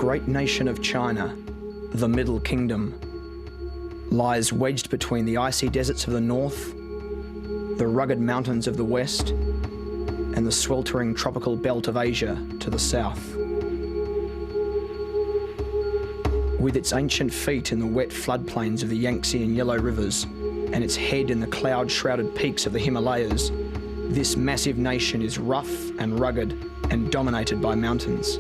great nation of China, the Middle Kingdom, lies wedged between the icy deserts of the north, the rugged mountains of the west, and the sweltering tropical belt of Asia to the south. With its ancient feet in the wet floodplains of the Yangtze and Yellow rivers, and its head in the cloud-shrouded peaks of the Himalayas, this massive nation is rough and rugged and dominated by mountains.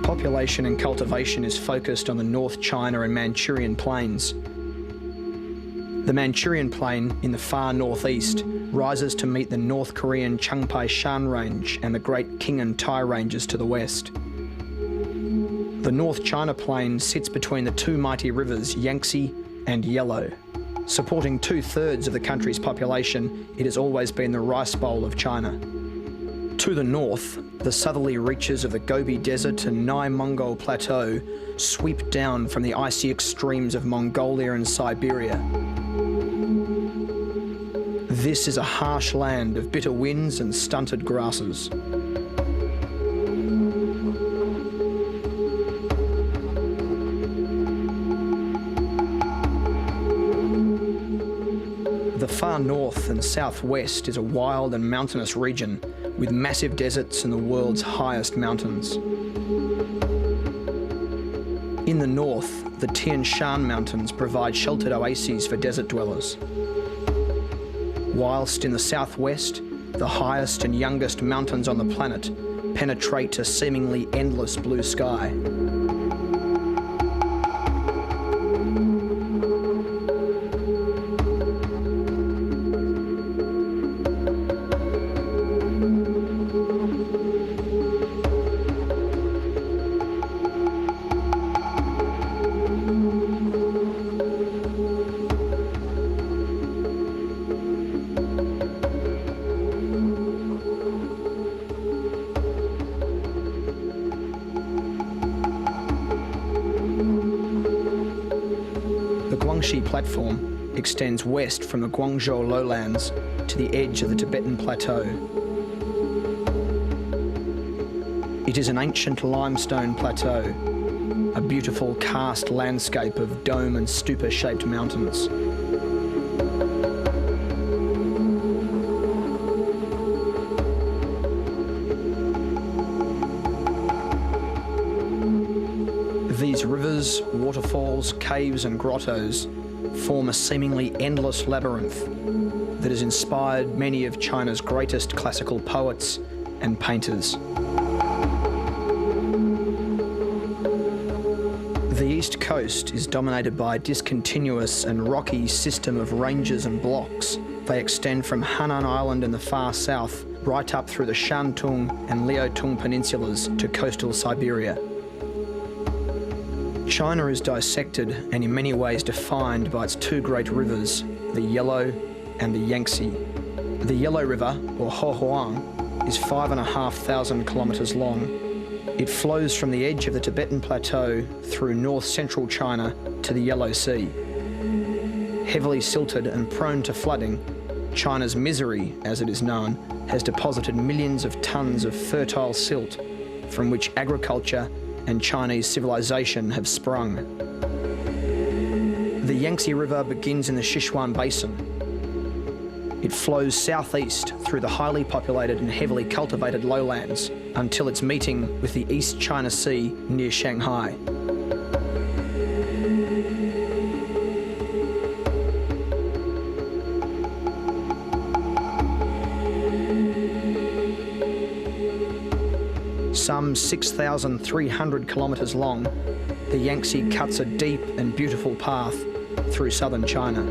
Population and cultivation is focused on the North China and Manchurian plains. The Manchurian Plain in the far northeast rises to meet the North Korean Changpai-shan Range and the Great Khingan-Tai Ranges to the west. The North China Plain sits between the two mighty rivers Yangtze and Yellow. Supporting 2/3 of the country's population, it has always been the rice bowl of China. To the north, the southerly reaches of the Gobi Desert and Nye Mongol Plateau sweep down from the icy extremes of Mongolia and Siberia. This is a harsh land of bitter winds and stunted grasses. The far north and southwest is a wild and mountainous region with massive deserts and the world's highest mountains. In the north, the Tian Shan Mountains provide sheltered oases for desert dwellers. Whilst in the southwest, the highest and youngest mountains on the planet penetrate a seemingly endless blue sky. The Guangxi Platform extends west from the Guangzhou lowlands to the edge of the Tibetan Plateau. It is an ancient limestone plateau, a beautiful karst landscape of dome and stupa-shaped mountains. These rivers, waterfalls, caves and grottos form a seemingly endless labyrinth that has inspired many of China's greatest classical poets and painters. The east coast is dominated by a discontinuous and rocky system of ranges and blocks. They extend from Hainan Island in the far south right up through the Shantung and Liaotung peninsulas to coastal Siberia. China is dissected and in many ways defined by its two great rivers, the Yellow and the Yangtze. The Yellow River, or Hohuang, is 5,500 kilometres long. It flows from the edge of the Tibetan Plateau through north-central China to the Yellow Sea. Heavily silted and prone to flooding, China's misery, as it is known, has deposited millions of tons of fertile silt from which agriculture and Chinese civilization have sprung. The Yangtze River begins in the Sichuan Basin. It flows southeast through the highly populated and heavily cultivated lowlands until its meeting with the East China Sea near Shanghai. Some 6,300 kilometres long, the Yangtze cuts a deep and beautiful path through southern China.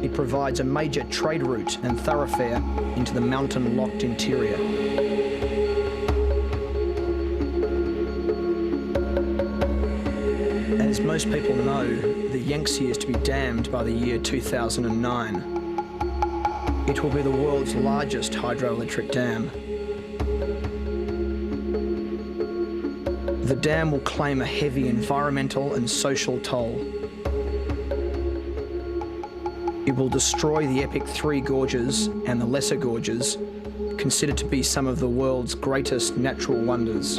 It provides a major trade route and thoroughfare into the mountain-locked interior. As most people know, the Yangtze is to be dammed by the year 2009. It will be the world's largest hydroelectric dam. The dam will claim a heavy environmental and social toll. It will destroy the Ep.2 gorges and the lesser gorges, considered to be some of the world's greatest natural wonders.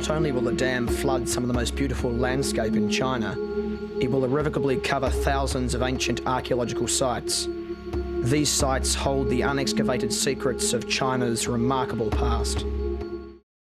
Not only will the dam flood some of the most beautiful landscape in China, it will irrevocably cover thousands of ancient archaeological sites. These sites hold the unexcavated secrets of China's remarkable past.